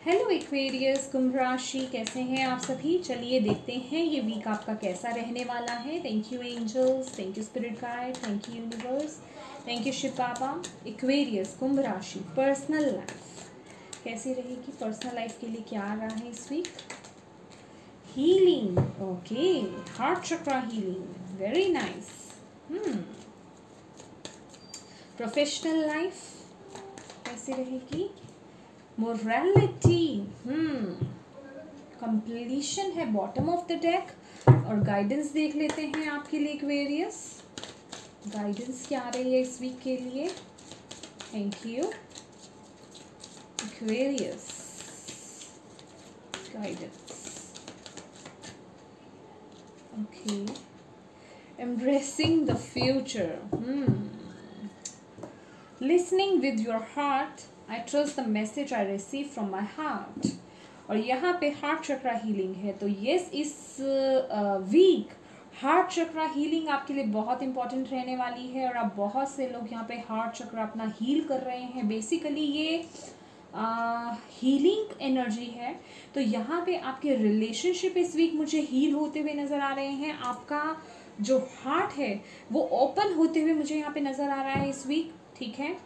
Hello Aquarius, कुंभ राशि, कैसे हैं आप सभी। चलिए देखते हैं ये वीक आपका कैसा रहने वाला है। Thank you angels, thank you spirit guide, thank you universe, thank you Shiv Baba. Aquarius कुंभ राशि, पर्सनल लाइफ कैसी रहेगी। पर्सनल लाइफ के लिए क्या आ रहा है इस week. Healing, okay, heart chakra healing, very nice. Professional life कैसी रहेगी। मोरालिटी, कंप्लीशन है बॉटम ऑफ द डेक। और गाइडेंस देख लेते हैं आपके लिए एक्वेरियस। गाइडेंस क्या आ रही है इस वीक के लिए। Thank you Aquarius. Guidance, okay, embracing the future, listening with your heart, I trust the message I receive from my heart. और यहाँ पे हार्ट चक्रा हीलिंग है, तो यस, इस वीक हार्ट चक्रा हीलिंग आपके लिए बहुत इंपॉर्टेंट रहने वाली है। और आप बहुत से लोग यहाँ पे हार्ट चक्रा अपना हील कर रहे हैं। बेसिकली ये हीलिंग एनर्जी है। तो यहाँ पे आपके रिलेशनशिप इस वीक मुझे हील होते हुए नज़र आ रहे हैं। आपका जो हार्ट है वो ओपन होते हुए मुझे यहाँ पे नज़र आ रहा है इस वीक, ठीक है।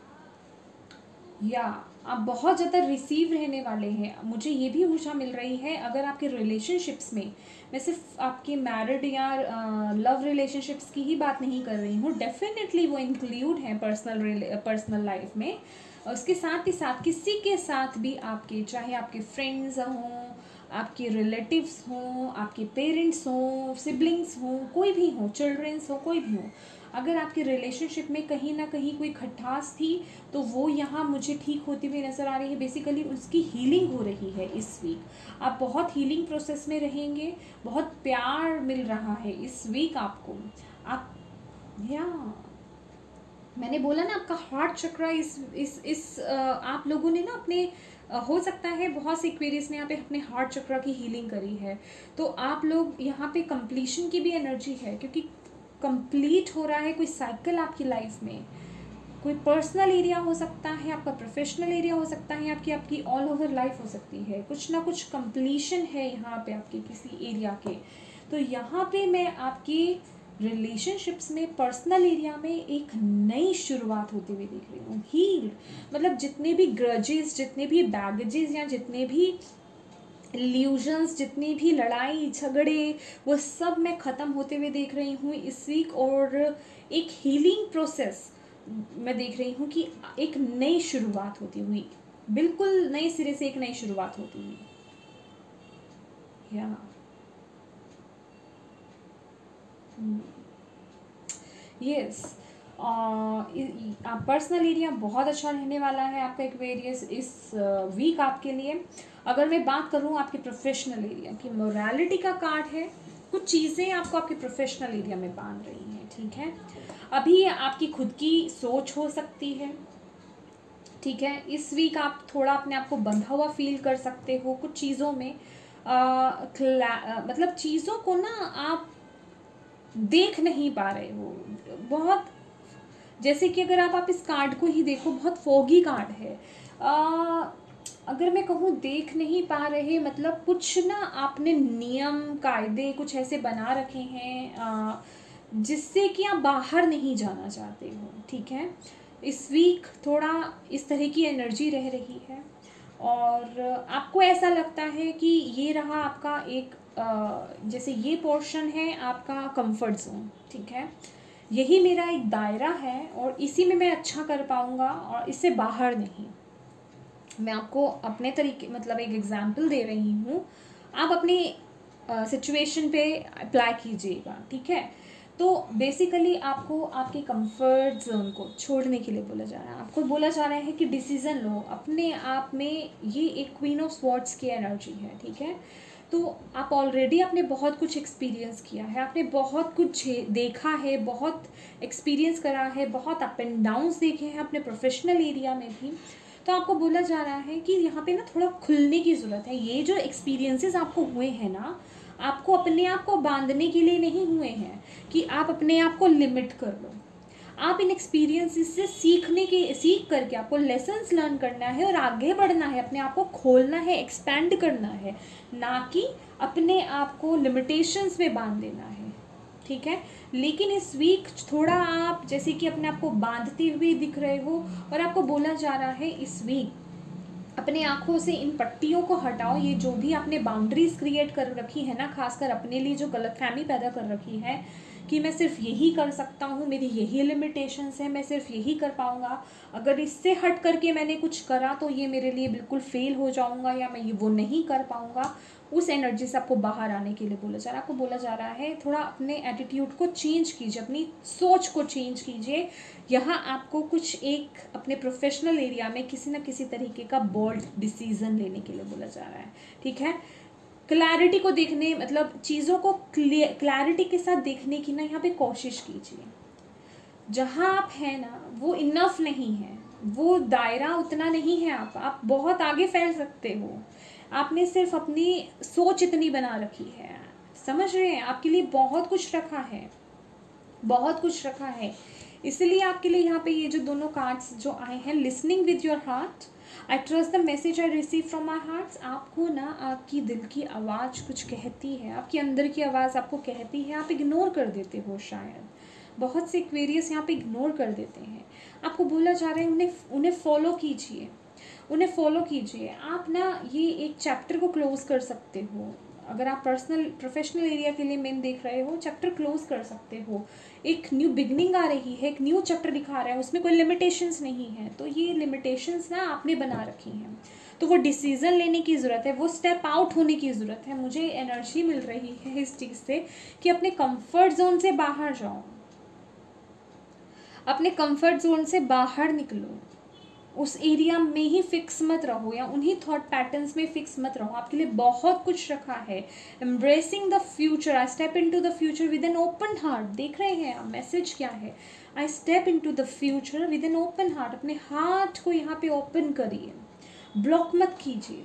या आप बहुत ज़्यादा रिसीव रहने वाले हैं। मुझे ये भी ऊर्जा मिल रही है, अगर आपके रिलेशनशिप्स में, मैं सिर्फ आपके मैरिड या लव रिलेशनशिप्स की ही बात नहीं कर रही हूँ, डेफिनेटली वो इंक्लूड हैं पर्सनल लाइफ में। उसके साथ ही साथ किसी के साथ भी आपके, चाहे आपके फ्रेंड्स हों, आपके रिलेटिव्स हों, आपके पेरेंट्स हों, सिबलिंग्स हों, कोई भी हो, चिल्ड्रंस हो, कोई भी हो, अगर आपके रिलेशनशिप में कहीं ना कहीं कोई खटास थी तो वो यहाँ मुझे ठीक होती हुई नज़र आ रही है। बेसिकली उसकी हीलिंग हो रही है इस वीक। आप बहुत हीलिंग प्रोसेस में रहेंगे, बहुत प्यार मिल रहा है इस वीक आपको। आप, या मैंने बोला ना, आपका हार्ट चक्रा इस आप लोगों ने ना अपने हो सकता है बहुत से एक्वेरियस ने यहाँ पे अपने हार्ट चक्रा की हीलिंग करी है। तो आप लोग यहाँ पे कंप्लीशन की भी एनर्जी है, क्योंकि कंप्लीट हो रहा है कोई साइकिल आपकी लाइफ में। कोई पर्सनल एरिया हो सकता है, आपका प्रोफेशनल एरिया हो सकता है, आपकी ऑल ओवर लाइफ हो सकती है। कुछ ना कुछ कंप्लीशन है यहाँ पे आपके किसी एरिया के। तो यहाँ पे मैं आपकी रिलेशनशिप्स में, पर्सनल एरिया में एक नई शुरुआत होती हुई देख रही हूँ। हील मतलब जितने भी ग्रजेस, जितने भी बैगेजेस या जितने भी इल्यूजन्स, जितनी भी लड़ाई झगड़े, वो सब मैं ख़त्म होते हुए देख रही हूँ इस वीक। और एक हीलिंग प्रोसेस मैं देख रही हूँ कि एक नई शुरुआत होती हुई, बिल्कुल नए सिरे से एक नई शुरुआत होती हुई। या यस, पर्सनल एरिया बहुत अच्छा रहने वाला है आपका एक्वेरियस इस वीक आपके लिए। अगर मैं बात करूँ आपके प्रोफेशनल एरिया की, मोरालिटी का कार्ड है। कुछ चीज़ें आपको आपके प्रोफेशनल एरिया में बांध रही हैं, ठीक है। अभी आपकी खुद की सोच हो सकती है, ठीक है। इस वीक आप थोड़ा अपने आप को बंधा हुआ फील कर सकते हो कुछ चीज़ों में। मतलब चीज़ों को ना आप देख नहीं पा रहे हो बहुत। जैसे कि अगर आप इस कार्ड को ही देखो, बहुत फोगी कार्ड है। अगर मैं कहूँ देख नहीं पा रहे, मतलब कुछ ना आपने नियम कायदे कुछ ऐसे बना रखे हैं जिससे कि आप बाहर नहीं जाना चाहते हो, ठीक है। इस वीक थोड़ा इस तरह की एनर्जी रह रही है। और आपको ऐसा लगता है कि ये रहा आपका एक जैसे ये पोर्शन है आपका कंफर्ट जोन, ठीक है। यही मेरा एक दायरा है और इसी में मैं अच्छा कर पाऊँगा और इससे बाहर नहीं। मैं आपको अपने तरीके, मतलब एक एग्जांपल दे रही हूँ, आप अपनी सिचुएशन पे अप्लाई कीजिएगा, ठीक है। तो बेसिकली आपको आपके कंफर्ट जोन को छोड़ने के लिए बोला जा रहा है। आपको बोला जा रहा है कि डिसीज़न लो अपने आप में। ये एक क्वीन ऑफ स्वॉर्ड्स की एनर्जी है, ठीक है। तो आप ऑलरेडी आपने बहुत कुछ एक्सपीरियंस किया है, आपने बहुत कुछ देखा है, बहुत एक्सपीरियंस करा है, बहुत अप एंड डाउन्स देखे हैं अपने प्रोफेशनल एरिया में भी। तो आपको बोला जा रहा है कि यहाँ पे ना थोड़ा खुलने की ज़रूरत है। ये जो एक्सपीरियंसेस आपको हुए हैं ना, आपको अपने आप को बांधने के लिए नहीं हुए हैं कि आप अपने आप को लिमिट कर लो। आप इन एक्सपीरियंसेस से सीख करके आपको लेसन्स लर्न करना है और आगे बढ़ना है, अपने आप को खोलना है, एक्सपैंड करना है, ना कि अपने आप को लिमिटेशंस में बांध देना है, ठीक है। लेकिन इस वीक थोड़ा आप जैसे कि अपने आप को बांधते हुए दिख रहे हो और आपको बोला जा रहा है इस वीक अपने आँखों से इन पट्टियों को हटाओ। ये जो भी आपने बाउंड्रीज क्रिएट कर रखी है ना, खासकर अपने लिए जो गलतफहमी पैदा कर रखी है कि मैं सिर्फ यही कर सकता हूँ, मेरी यही लिमिटेशंस है, मैं सिर्फ यही कर पाऊँगा, अगर इससे हट करके मैंने कुछ करा तो ये मेरे लिए बिल्कुल फेल हो जाऊँगा या मैं ये वो नहीं कर पाऊँगा, उस एनर्जी से आपको बाहर आने के लिए बोला जा रहा है। आपको बोला जा रहा है थोड़ा अपने एटीट्यूड को चेंज कीजिए, अपनी सोच को चेंज कीजिए। यहाँ आपको कुछ एक अपने प्रोफेशनल एरिया में किसी न किसी तरीके का बोल्ड डिसीजन लेने के लिए बोला जा रहा है, ठीक है। क्लैरिटी को देखने, मतलब चीज़ों को क्लैरिटी के साथ देखने की ना यहाँ पे कोशिश कीजिए। जहाँ आप हैं ना वो इनफ नहीं है, वो दायरा उतना नहीं है, आप बहुत आगे फैल सकते हो। आपने सिर्फ अपनी सोच इतनी बना रखी है, समझ रहे हैं, आपके लिए बहुत कुछ रखा है, बहुत कुछ रखा है। इसलिए आपके लिए यहाँ पे ये जो दोनों कार्ड्स जो आए हैं, listening with your heart, I trust the message I receive from my hearts. आपको ना आपकी दिल की आवाज़ कुछ कहती है, आपके अंदर की आवाज़ आपको कहती है, आप इग्नोर कर देते हो शायद। बहुत से एक्वेरियस यहाँ पे इग्नोर कर देते हैं। आपको बोला जा रहा है उन्हें फॉलो कीजिए, उन्हें फॉलो कीजिए। आप ना ये एक चैप्टर को क्लोज कर सकते हो, अगर आप प्रोफेशनल एरिया के लिए मेन देख रहे हो, चैप्टर क्लोज कर सकते हो। एक न्यू बिगनिंग आ रही है, एक न्यू चैप्टर दिखा रहा है, उसमें कोई लिमिटेशंस नहीं है। तो ये लिमिटेशंस ना आपने बना रखी हैं, तो वो डिसीज़न लेने की ज़रूरत है, वो स्टेप आउट होने की ज़रूरत है। मुझे एनर्जी मिल रही है इस चीज़ से कि अपने कंफर्ट जोन से बाहर जाओ, अपने कंफर्ट जोन से बाहर निकलो, उस एरिया में ही फिक्स मत रहो या उन्हीं थॉट पैटर्न्स में फिक्स मत रहो। आपके लिए बहुत कुछ रखा है। Embracing the future, I step into the future with an open heart. देख रहे हैं आप मैसेज क्या है? I step into the future with an open heart. अपने हार्ट को यहाँ पे ओपन करिए, ब्लॉक मत कीजिए।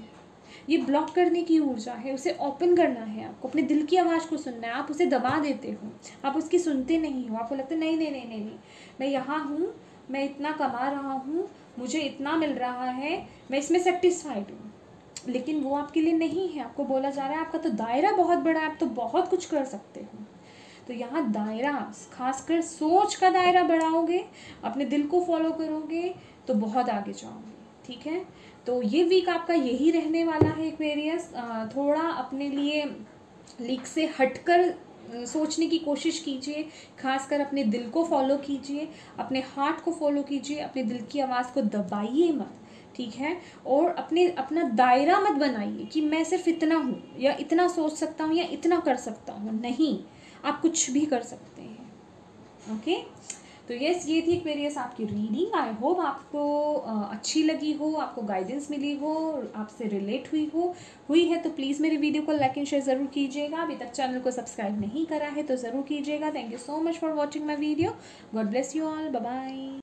ये ब्लॉक करने की ऊर्जा है, उसे ओपन करना है आपको। अपने दिल की आवाज़ को सुनना है, आप उसे दबा देते हो, आप उसकी सुनते नहीं हो। आपको लगता है नहीं नहीं नहीं नहीं नहीं, मैं यहाँ हूँ, मैं इतना कमा रहा हूँ, मुझे इतना मिल रहा है, मैं इसमें सेटिस्फाइड हूँ, लेकिन वो आपके लिए नहीं है। आपको बोला जा रहा है आपका तो दायरा बहुत बड़ा है, आप तो बहुत कुछ कर सकते हो। तो यहाँ दायरा, खासकर सोच का दायरा बढ़ाओगे, अपने दिल को फॉलो करोगे तो बहुत आगे जाओगे, ठीक है। तो ये वीक आपका यही रहने वाला है एक्वेरियस। थोड़ा अपने लिए लीक से हटकर सोचने की कोशिश कीजिए, खासकर अपने दिल को फॉलो कीजिए, अपने हार्ट को फॉलो कीजिए, अपने दिल की आवाज़ को दबाइए मत, ठीक है। और अपना दायरा मत बनाइए कि मैं सिर्फ इतना हूँ या इतना सोच सकता हूँ या इतना कर सकता हूँ। नहीं, आप कुछ भी कर सकते हैं, ओके। तो यस, ये थी एक्वेरियस आपकी रीडिंग। आई होप आपको अच्छी लगी हो, आपको गाइडेंस मिली हो, आपसे रिलेट हुई है तो प्लीज़ मेरी वीडियो को लाइक एंड शेयर ज़रूर कीजिएगा। अभी तक चैनल को सब्सक्राइब नहीं करा है तो ज़रूर कीजिएगा। Thank you so much for watching my video. God bless you all, bye bye.